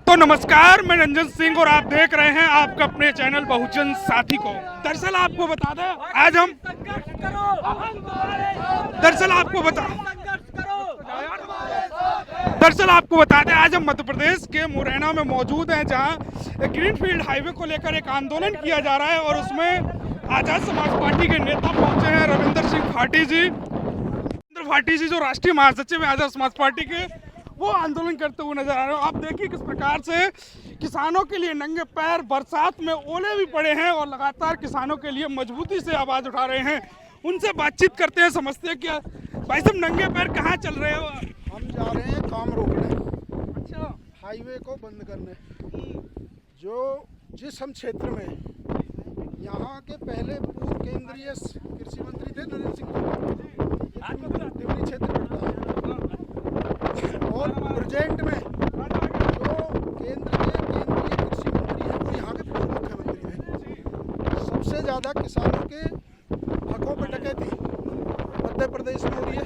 तो नमस्कार, मैं रंजन सिंह और आप देख रहे हैं आपका अपने चैनल बहुजन साथी को। दरअसल आपको बता दें आज हम आज हम मध्य प्रदेश के मुरैना में मौजूद हैं, जहां ग्रीनफील्ड हाईवे को लेकर एक आंदोलन किया जा रहा है और उसमें आजाद समाज पार्टी के नेता पहुंचे हैं रविंद्र सिंह भाटी जी जो राष्ट्रीय महासचिव है आजाद समाज पार्टी के, वो आंदोलन करते हुए नजर आ रहे हो। आप देखिए किस प्रकार से किसानों के लिए नंगे पैर बरसात में ओले भी पड़े हैं और लगातार किसानों के लिए मजबूती से आवाज उठा रहे हैं। उनसे बातचीत करते हैं, समझते हैं क्या भाई साहब नंगे पैर कहाँ चल रहे हो? हम जा रहे हैं काम रोकने, अच्छा, हाईवे को बंद करने। जो जिस हम क्षेत्र में यहाँ के पहले पूर्व केंद्रीय कृषि मंत्री थे नरेंद्र सिंह तोमर क्षेत्र पड़ता है, और प्रेजेंट में जो केंद्र के केंद्रीय कृषि मंत्री हैं वो यहाँ के पूर्व मुख्यमंत्री हैं। सबसे ज़्यादा किसानों के हकों पर डकैती मध्य प्रदेश में हो रही है।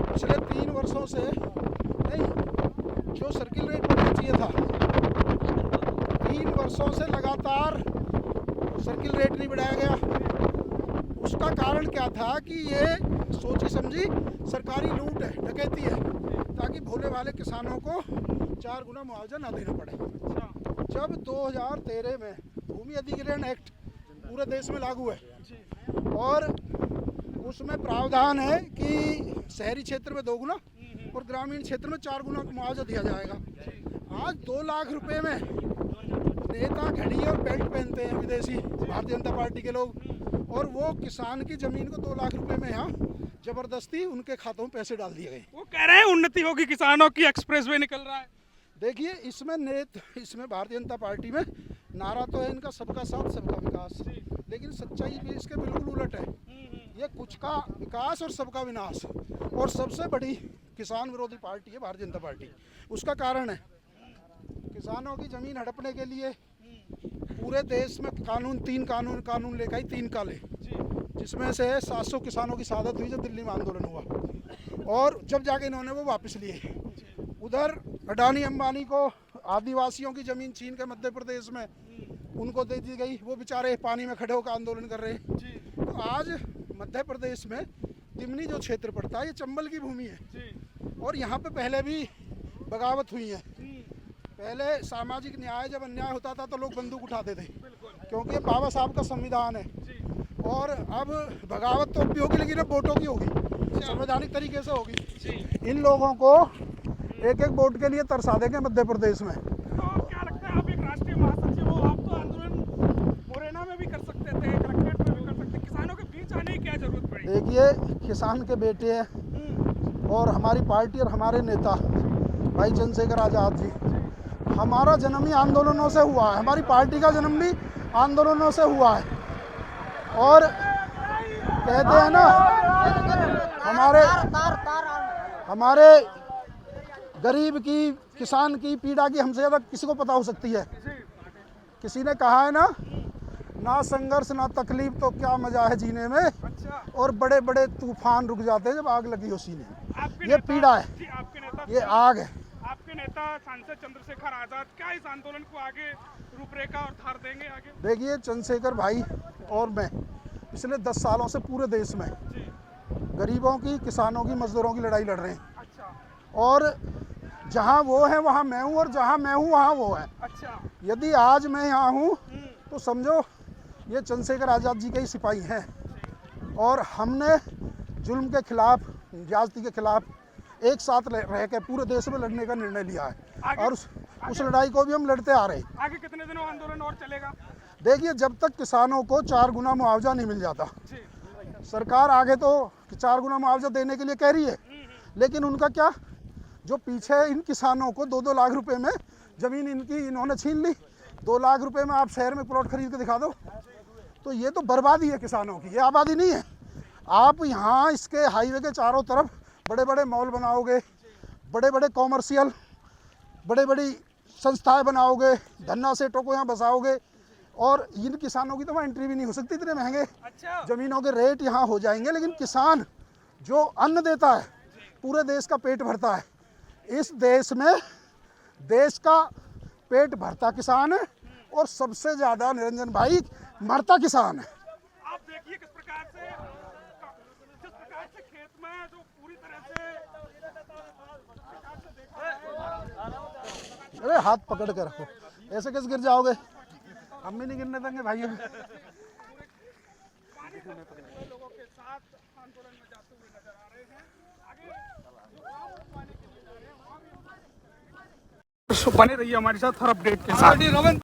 पिछले 3 वर्षों से नहीं, जो सर्किल रेट बढ़ना चाहिए था 3 वर्षों से लगातार सर्किल रेट नहीं बढ़ाया गया। उसका कारण क्या था कि ये सोची समझी सरकारी लूट है, डकैती है, ताकि भोले वाले किसानों को 4 गुना मुआवजा ना देना पड़े। जब 2013 में भूमि अधिग्रहण एक्ट पूरे देश में लागू है और उसमें प्रावधान है कि शहरी क्षेत्र में 2 गुना और ग्रामीण क्षेत्र में 4 गुना मुआवजा दिया जाएगा। आज 2 लाख रुपए में नेता घड़ी और बेल्ट पहनते हैं विदेशी भारतीय जनता पार्टी के लोग, और वो किसान की जमीन को 2 लाख रुपए में यहाँ जबरदस्ती उनके खातों में पैसे डाल दिए गए। वो कह रहे हैं उन्नति होगी किसानों की, एक्सप्रेसवे निकल रहा है। देखिए इसमें भारतीय जनता पार्टी में नारा तो है इनका सबका साथ सबका विकास, लेकिन सच्चाई भी इसके बिल्कुल उलट है। ये कुछ का विकास और सबका विनाश, और सबसे बड़ी किसान विरोधी पार्टी है भारतीय जनता पार्टी। उसका कारण है किसानों की जमीन हड़पने के लिए पूरे देश में तीन कानून लेकर आई, 3 काले, जिसमें से 700 किसानों की शहादत हुई जब दिल्ली में आंदोलन हुआ, और जब जाके इन्होंने वो वापस लिए। उधर अडानी अंबानी को आदिवासियों की ज़मीन छीन के मध्य प्रदेश में उनको दे दी गई, वो बेचारे पानी में खड़े होकर आंदोलन कर रहे हैं। तो आज मध्य प्रदेश में तिमनी जो क्षेत्र पड़ता है ये चंबल की भूमि है, और यहाँ पे पहले भी बगावत हुई है। पहले सामाजिक न्याय जब अन्याय होता था तो लोग बंदूक उठाते थे, क्योंकि ये बाबा साहब का संविधान है। और अब बगावत तो भी होगी, लेकिन अब वोटों की होगी, संवैधानिक तरीके से होगी। इन लोगों को एक वोट के लिए तरसा देंगे मध्य प्रदेश में। तो क्या लगता है आप एक राष्ट्रीय महासचिव हो, आप तो आंदोलन मुरैना में भी कर सकते थे, कलेक्ट्रेट में भी कर सकते, किसानों के बीच आने की क्या जरूरत पड़ी? देखिए किसान के बेटे हैं और हमारी पार्टी और हमारे नेता भाई चंद्रशेखर आज़ाद जी, हमारा जन्म ही आंदोलनों से हुआ है, हमारी पार्टी का जन्म भी आंदोलनों से हुआ है। और कहते हैं ना हमारे गरीब की, किसान की पीड़ा की हमसे ज़्यादा किसी को पता हो सकती है। किसी ने कहा है ना संघर्ष ना तकलीफ तो क्या मजा है जीने में, और बड़े बड़े तूफान रुक जाते हैं जब आग लगी हो सीने में। ये पीड़ा है, ये आग है। आपके नेता सांसद चंद्रशेखर आजाद क्या इस आंदोलन को आगे रूपरेखा और धार देंगे आगे? देखिए चंद्रशेखर भाई और मैं पिछले 10 सालों से पूरे देश में गरीबों की, किसानों की, मजदूरों की लड़ाई लड़ रहे हैं। अच्छा। और जहां वो है वहां मैं हूं, और जहां मैं हूं वहां वो है। अच्छा। यदि आज मैं यहाँ हूं तो समझो ये चंद्रशेखर आज़ाद जी के ही सिपाही हैं, और हमने जुल्म के खिलाफ, ज्यादती के खिलाफ एक साथ रह के पूरे देश में लड़ने का निर्णय लिया है, और उस लड़ाई को भी हम लड़ते आ रहे हैं। आगे कितने दिनों आंदोलन और चलेगा? देखिए जब तक किसानों को 4 गुना मुआवजा नहीं मिल जाता, सरकार आगे तो 4 गुना मुआवजा देने के लिए कह रही है, लेकिन उनका क्या, जो पीछे इन किसानों को 2-2 लाख रुपए में जमीन इन्होंने छीन ली, 2 लाख रुपए में आप शहर में प्लॉट खरीद के दिखा दो, तो ये तो बर्बादी है किसानों की, ये आबादी नहीं है। आप यहाँ इसके हाईवे के चारों तरफ बड़े बड़े मॉल बनाओगे, बड़े बड़े कॉमर्शियल, बड़े बड़ी संस्थाएं बनाओगे, धन्ना सेठों को यहाँ बसाओगे, और इन किसानों की तो वहाँ एंट्री भी नहीं हो सकती, इतने महंगे जमीनों के रेट यहाँ हो जाएंगे। लेकिन किसान जो अन्न देता है, पूरे देश का पेट भरता है, इस देश में देश का पेट भरता किसान है और सबसे ज्यादा निरंजन भाई मरता किसान है। आप देखिए किस प्रकार से खेत में जो पूरी तरह से अरे हाथ पकड़ कर रखो, ऐसे कैसे गिर जाओगे, हम भी नहीं गिरने देंगे भाई। लोगों के साथ आंदोलन में जाते हुए नजर आ रहे हैं। आगे पानी के लिए जा रहे हैं, वहाँ भी बने रहिए हमारे साथ हर अपडेट के साथ।